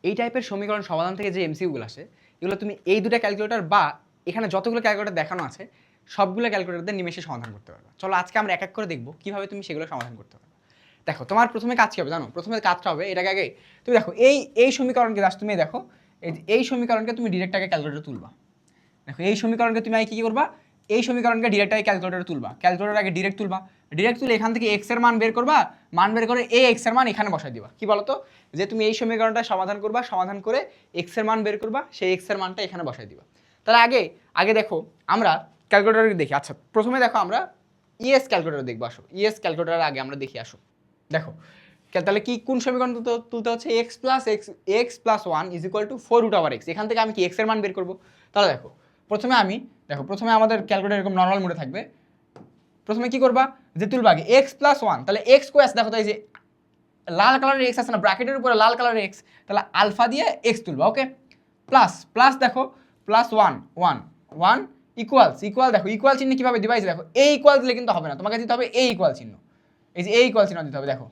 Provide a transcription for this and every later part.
এই টাইপের সমীকরণ সমাধান থেকে যে এমসিকিউগুলো আসে এগুলো তুমি এই দুটো ক্যালকুলেটর বা এখানে যতগুলো ক্যালকুলেটর দেখানো আছে সবগুলো ক্যালকুলেটরদের নিমেষে সমাধান করতে পারবে। চলো আজকে আমরা এক এক করে দেখবো কীভাবে তুমি সেগুলো সমাধান করতে পারবে। দেখো তোমার প্রথমে কাজ কী হবে জানো? প্রথমে কাজটা হবে এটাকে আগে তুমি দেখো এই সমীকরণকে জাস্ট তুমি দেখো এই সমীকরণকে তুমি ডিরেক্ট আগে ক্যালকুলেটরে তুলবা। দেখো এই সমীকরণকে তুমি আগে কী করবা? এই সমীকরণকে ডিরেক্ট আগে ক্যালকুলেটরে তুলবা। ক্যালকুলেটর আগে ডিরেক্ট তুলবা। ডিরেক্ট তুলে এখান থেকে এক্স এর মান বের করবা। মান বের করে এই এক্স এর মান এখানে বসাই দিবা। কি বলো তো? যে তুমি এই সমীকরণটা সমাধান করবা, সমাধান করে এক্স এর মান বের করবা, সেই এক্স এর মানটা এখানে বসাই দিবা। তাহলে আগে দেখো আমরা ক্যালকুলেটর দেখি। আচ্ছা প্রথমে দেখো আমরা ইএস ক্যালকুলেটর দেখবো। আসো ইএস ক্যালকুলেটর আগে আমরা দেখি। আসো দেখো তাহলে কি কোন সমীকরণ তুলতে হচ্ছে? X plus one is equal to 4√x। এখান থেকে আমি কি এক্স এর মান বের করবো। তাহলে প্রথমে আমাদের ক্যালকুলেটর এরকম নর্মাল মোডে থাকবে। প্রথমে কি করবা? যে তুলবা আগে এক্স প্লাস ওয়ান। তাহলে এক্স কো আছে দেখো তো, এই যে লাল কালারের এক্স আছে না, ব্র্যাকেটের উপরে লাল কালারের এক্স, তাহলে আলফা দিয়ে এক্স তুলবা। ওকে, প্লাস দেখো প্লাস ওয়ান ইকুয়াল দেখো ইকুয়াল চিহ্ন কীভাবে দিবা? এই যে দেখো এই ইকুয়াল দিলে কিন্তু হবে না, তোমাকে দিতে হবে এই ইকুয়াল চিহ্ন। এই যে এই ইকুয়াল চিহ্ন দিতে হবে। দেখো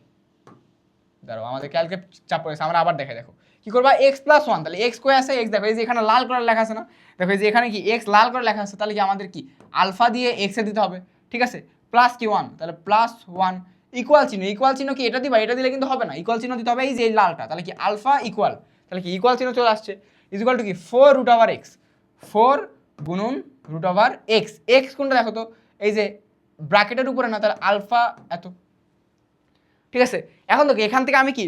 দাঁড়াও আমাদের ক্যালকে চাপ পড়েছে, আমরা আবার দেখাই। দেখো কি করবা? এক্স প্লাস ওয়ান, তাহলে এক্স কো আছে এক্স, দেখো এই যে এখানে লাল কালার লেখা আছে না, দেখো এই যে এখানে কি এক্স লাল করে লেখা আছে, তাহলে কি আমাদের কি আলফা দিয়ে এক্স এ দিতে হবে। ঠিক আছে, প্লাস কি ওয়ান, তাহলে প্লাস ওয়ান ইকুয়াল চিহ্ন কি এটা দিবা? এটা দিলে কিন্তু হবে না, ইকুয়াল চিহ্ন দিতে হবে এই যে এই লালটা। তাহলে কি আলফা ইকুয়াল, তাহলে কি ইকুয়াল চিহ্ন চলে আসছে, ইজ ইকুয়াল টু কি 4√x। 4 গুণন √x। এক্স কোনটা দেখো তো, এই যে ব্র্যাকেটের উপরে না, তাহলে আলফা এত। ঠিক আছে, এখন দেখো এখান থেকে আমি কি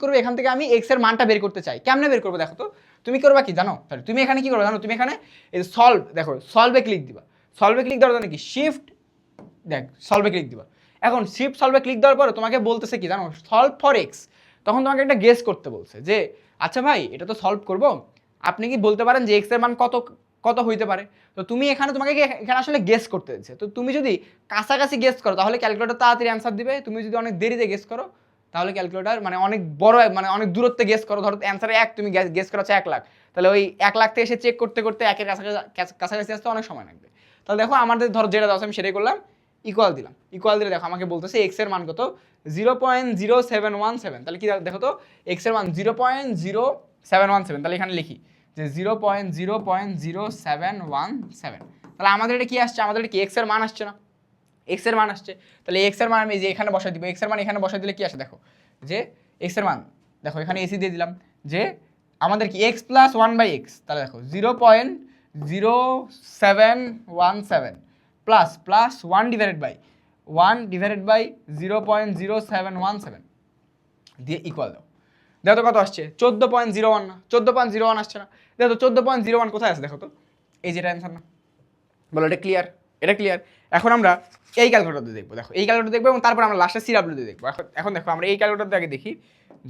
করবো? এখান থেকে আমি এক্স এর মানটা বের করতে চাই। কেমনে বের করবো দেখো তো? তুমি করবা কি জানো? তুমি এখানে কি করবে জানো? তুমি এখানে এই সলভ, দেখো সলভে ক্লিক দিবা। সলভে ক্লিক দেওয়ার জন্য কি শিফট, দেখ সলভে ক্লিক দিবা। এখন শিফট সলভে ক্লিক দেওয়ার পরে তোমাকে বলতেছে কি জানো? Solve for x. তখন তোমাকে একটা গেস করতে বলছে যে আচ্ছা ভাই এটা তো সলভ করব, আপনি কি বলতে পারেন যে এক্স এর মান কত হইতে পারে? তো তুমি তোমাকে এখানে আসলে গেস করতে দিচ্ছে। তো তুমি যদি কাছাকাছি গেস করো তাহলে ক্যালকুলেটর তাড়াতাড়ি অ্যান্সার দিবে। তুমি যদি অনেক দেরিতে গেস করো তাহলে ক্যালকুলেটর মানে অনেক বড়, মানে অনেক দূরত্বে গেস করো, ধরো অ্যান্সারে 1, তুমি গেস করেছো 1 লাখ, তাহলে ওই 1 লাখ থেকে এসে চেক করতে করতে 1-এর কাছাকাছি আসতে অনেক সময় লাগবে। তাহলে দেখো আমাদের ধরো যেটা দাও আমি সেটাই করলাম, ইকুয়াল দিলাম। ইকুয়াল দিলে দেখো আমাকে বলতেছে এক্স এর মান কত? 0.0717। তাহলে কি দেখো তো এক্স এর মান 0.0717। তাহলে এখানে লিখি যে 0.0717। তাহলে আমাদের এটা কি আসছে? আমাদের এটা কি এক্স এর মান আসছে না? এক্স এর মান আসছে। তাহলে এক্স এর মান আমি যে এখানে বসাই দিব, এক্স এর মান এখানে বসাই দিলে কি আসে দেখো, যে এক্স এর মান দেখো এখানে এসি দিয়ে দিলাম, যে আমাদের কি এক্স প্লাস 1/x। তাহলে দেখো 0.0717 প্লাস 1 ডিভাইডেড বাই 0.0717 দিয়ে ইকুয়াল দাও। দেখো তো কত আসছে? 14.01 না? 14.01 আসছে না? দেখো তো 14.01 কোথায় আছে দেখো তো, এই যেটা অ্যান্সার না? বলো এটা ক্লিয়ার? এটা ক্লিয়ার। এখন আমরা এই ক্যালকুলেটর দেখবো। দেখো এই ক্যালকুলেটর দেখবো এবং তারপর আমরা লাস্টে সিডাব্লিউ দিয়ে দেখবো। এখন দেখো আমরা এই ক্যালকুলেটর আগে দেখি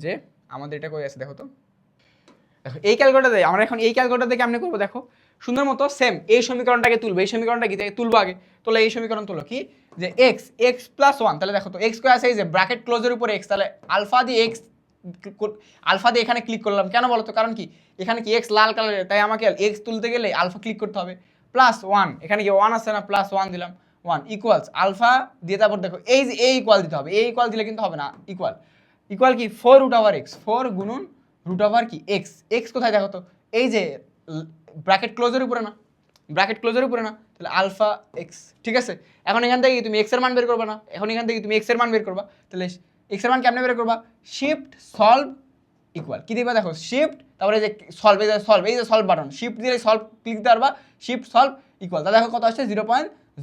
যে আমাদের এটা কই আছে। দেখো তো দেখো এই ক্যালকুলেটর দিয়ে আমরা এখন এই ক্যালকুলেটর দিয়ে কেমনে করবো? দেখো সুন্দর মতো সেম এই সমীকরণটাকে তুলবো। এই সমীকরণটা কি তুলবো আগে? তোলা এই সমীকরণ তুলো কি যে এক্স প্লাস ওয়ান। তাহলে দেখো তো এক্স কো আছে এই যে ব্র্যাকেট ক্লোজের উপর এক্স, তাহলে আলফা দিয়ে এখানে ক্লিক করলাম। কেন বলো তো? কারণ কি এখানে কি এক্স লাল কালারের, তাই আমাকে এক্স তুলতে গেলে আলফা ক্লিক করতে হবে। প্লাস ওয়ান, এখানে কি ওয়ান আছে না? প্লাস ওয়ান দিলাম। ওয়ান ইকুয়ালস আলফা দিয়ে তারপর দেখো এই যে এই ইকুয়াল দিতে হবে। এই ইকুয়াল দিলে কিন্তু হবে না। ইকুয়াল কি 4√x। 4 গুণন √ কি এক্স কোথায় দেখো তো, এই যে ব্র্যাকেট ক্লোজের উপরে না? তাহলে আলফা এক্স। ঠিক আছে, এখন এখান থেকে তুমি এক্স এর মান বের করবে না? তাহলে এক্স এর মান কেমনে বের করবা? শিফট সলভ ইকুয়াল কি দিবা? দেখো শিফট তারপরে যে সলভ, এই যে সলভ বাটন, শিফট দিয়ে সলভ ক্লিক দিতে পারবা। শিফট সলভ ইকুয়াল, তাহলে দেখো কত আসছে?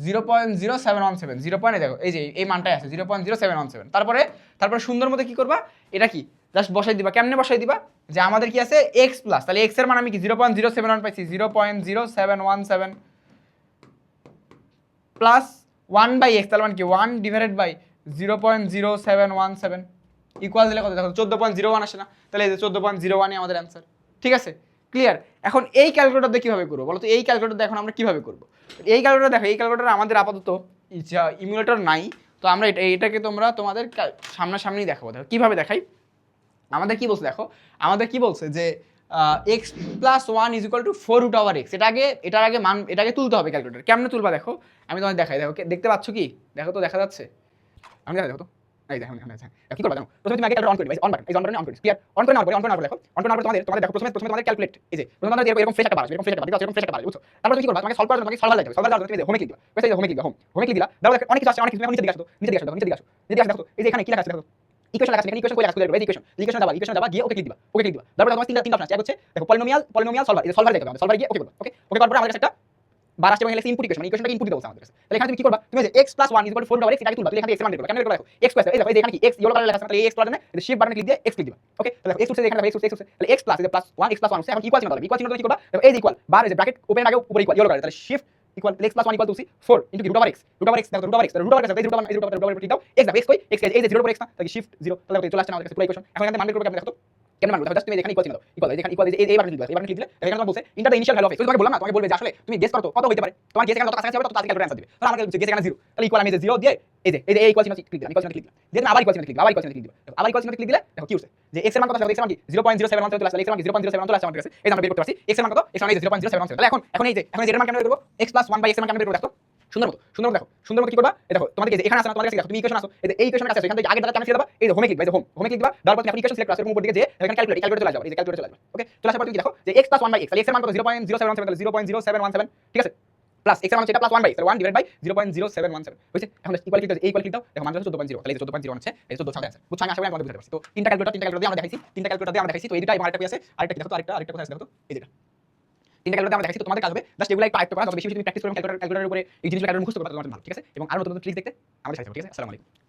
0.0717। 0. দেখো এই যে এই মানটাই আছে 0.0717। তারপরে সুন্দর মতো কি করবা? এটা কি জাস্ট বসাই দিবা। কেমনে বসাই দিবা? যে আমাদের কি আছে এক্স প্লাস, তাহলে এক্স এর মান আমি কি 0.071 পাইছি, 0.0717 প্লাস 1/x, তাহলে মানে কি 1 ডিভাইডেড বাই 0.0717 ইকুয়াল দিলে কত? দেখো 14.01 আসে না? তাহলে এই যে 14.01ই আমাদের অ্যান্সার। ঠিক আছে, ক্লিয়ার। এখন এই ক্যালকুলেটর দিয়ে কীভাবে করবো বলো তো? এই ক্যালকুলেটর দিয়ে এখন আমরা কীভাবে করবো? এই ক্যালকুলেটর দেখো, এই ক্যালকুলেটর আমাদের আপাতত ইমুলেটর নাই, তো আমরা এটাকে তোমাদের সামনাসামনি দেখাবো। দেখো কীভাবে দেখাই। আমাদের কি বলছে দেখো, আমাদের কি বলছে যে x plus one is equal to 4√x। এটাকে তুলতে হবে ক্যালকুলেটর। কেমনে তুলবা দেখো, আমি তোমাদের দেখাই। দেখো দেখতে পাচ্ছ কি? দেখো তো দেখা যাচ্ছে? আমি দেখো তো এই দেখো এখানে আছে কি করবা জানো প্রথমে তুমি আগে ক্যালকুলেটর অন করে দিবা অন বাটন এই অন বাটনে অন করে ক্লিয়ার অন করে নাও দেখো অন করে নাও তোমাদের দেখো প্রথমে তোমাদের ক্যালকুলেট এই যে প্রথমে তোমাদের এরকম ফ্রেশ একটা বার এরকম ফ্রেশ একটা বার এরকম ফ্রেশ একটা বার বুঝছো তারপর তুমি কি করবা তোমাকে সলভ করার জন্য তোমাকে সলভার লাগবে সলভার যাবে তুমি হোমে ক্লিক দিবা এই যে হোমে ক্লিক দিবা হোমে ক্লিক দিলা দাও অনেক কিছু আছে অনেক কিছু এখন নিচে দিকে আসো নিচে দিকে আসো দেখো এই যে এখানে কি লেখা আছে দেখো ইকুয়েশন লেখা আছে এখানে ইকুয়েশন কই লেখা আছে এই ইকুয়েশন দাবা গিয়ে ওকে ক্লিক দিবা তারপর তোমার তিনটা অপশন আছে এক হচ্ছে দেখো পলিনোমিয়াল সলভার এই সলভার দেখো সলভার গিয়ে ওকে করবা ওকে করার পর আমাদের কাছে একটা বার আসছে এবং এখানে ইনপুট ইকুয়েশন মানে ইকুয়েশনটাকে ইনপুট দিতে বলছে আমাদের কাছে তাহলে এখানে তুমি কি করবা তুমি যে x + 1 = 4 x এটাকে তুলবা তাহলে এখানে x মান বের করবা কেন বের করবা দেখো x প্লাস এই দেখো এই এখানে কি x ইয়েলো কালার লেখা আছে তাহলে এই x করার জন্য এই শিফট বাটনে ক্লিক দিয়ে x ক্লিক দিবা ওকে তাহলে x উঠছে এখানে x উঠছে তাহলে x প্লাস এই যে প্লাস 1 x + 1 হচ্ছে এখন ইকুয়াল চিহ্ন দাও ইকুয়াল চিহ্ন কি করবা দেখো এই যে ইকুয়াল বার এই যে ব্র্যাকেট ওপেন আগে উপরে ইকুয়াল ইয়েলো কালার তাহলে শিফট ইকুয়াল x + 1 = 4 * √x দেখো √x তাহলে √x এই √1 ঠিক দাও x দাও x কই x এই যে 0 উপর x না তাহলে শিফট 0 তাহলে চলে আসছে আমাদের কাছে পুরো ইকুয়েশন এখন এখানে মান বের করবে কেমন দেখো কেমন মান জাস্ট তুমি এখানে ইকুয়াল চিহ্ন দাও ইকুয়াল এখানে ইকুয়াল এই বাটন ক্লিক দিবা এই বাটন ক্লিক দিলে এখানে তোমার বলছে enter the initial value of x তোমাকে বললাম না তোমাকে বলবে যে আসলে তুমি গেস করো তো কত হইতে পারে তোমার গেস এখানে যত কাছাকাছি হবে তত তাড়াতাড়ি ক্যালকুলেটর आंसर দিবে তাহলে আমাকে গেস এখানে 0 তাহলে ইকুয়াল আমি যে 0 দিয়ে এই যে এই ইকুয়াল চিহ্ন ক্লিক দিলাম ইকুয়াল চিহ্ন ক্লিক দিলাম যে আবার ইকুয়াল চিহ্ন ক্লিক দিলাম আবার ইকুয়াল চিহ্ন ক্লিক দিলাম আবার ইকুয়াল চিহ্ন ক্লিক দিলে দেখো কি হচ্ছে যে x এর মান কত আছে x এর মান কি 0.071 চলে আসছে x এর মান কি 0.071 চলে আসছে আমাদের কাছে এই আমরা বের করতে পারছি x এর মান কত x এর মান এই যে 0.071 তাহলে এখন এই যে এর মান কেমন বের করব x + 1 x এর মান কেমন বের করব দেখো সুন্দর মতো কি করবা এই দেখো তোমাদের এখানে আছে না তোমাদের কাছে দেখো তুমি ইকুয়েশন আছে এই ইকুয়েশনের কাছে আছে এখান থেকে আগের দাঁড়া কেন ছেড়ে দাও এই যে হোমে ক্লিক হোমে ক্লিক দিবা তারপর তুমি ইকুয়েশন সিলেক্ট করো এরকম উপর দিকে যে এখানে ক্যালকুলেটর চলে যাবে এই যে ক্যালকুলেটর চলে যাবে ওকে চলে আসার পর তুমি দেখো যে x + 1 x তাহলে x এর মান কত 0.0717 তাহলে 0.0717 ঠিক আছে প্লাস x এর মান হচ্ছে এটা প্লাস 1 তাহলে 1 / 0.0717 হইছে এখন ইকুয়াল ক্লিক দাও এই ইকুয়াল ক্লিক দাও দেখো মান হচ্ছে 14.0 তাহলে এই 14.0 হচ্ছে এই 14 সাথে আছে বুঝছো আমি আশা করি তোমাদের বুঝতে পারছি তো তিনটা ক্যালকুলেটর দিয়ে আমরা দেখাইছি তো এই দুটো এবং আরেকটা কি আছে আরেকটা দেখো তো আরেকটা কোথায় আছে দেখো তো এই যেটা তিনটা ক্যালকুলেটর আমরা দেখাইছি তো তোমাদের কাজ হবে জাস্ট এগুলো একটু আয়ত্ত করা তবে বেশি বেশি তুমি প্র্যাকটিস করবে ক্যালকুলেটরের উপরে এই জিনিসগুলো মুখস্থ করবা তোমাদের ভালো ঠিক আছে এবং আরো নতুন ট্রিক দেখতে আমাদের সাথে ঠিক আছে আসসালামু আলাইকুম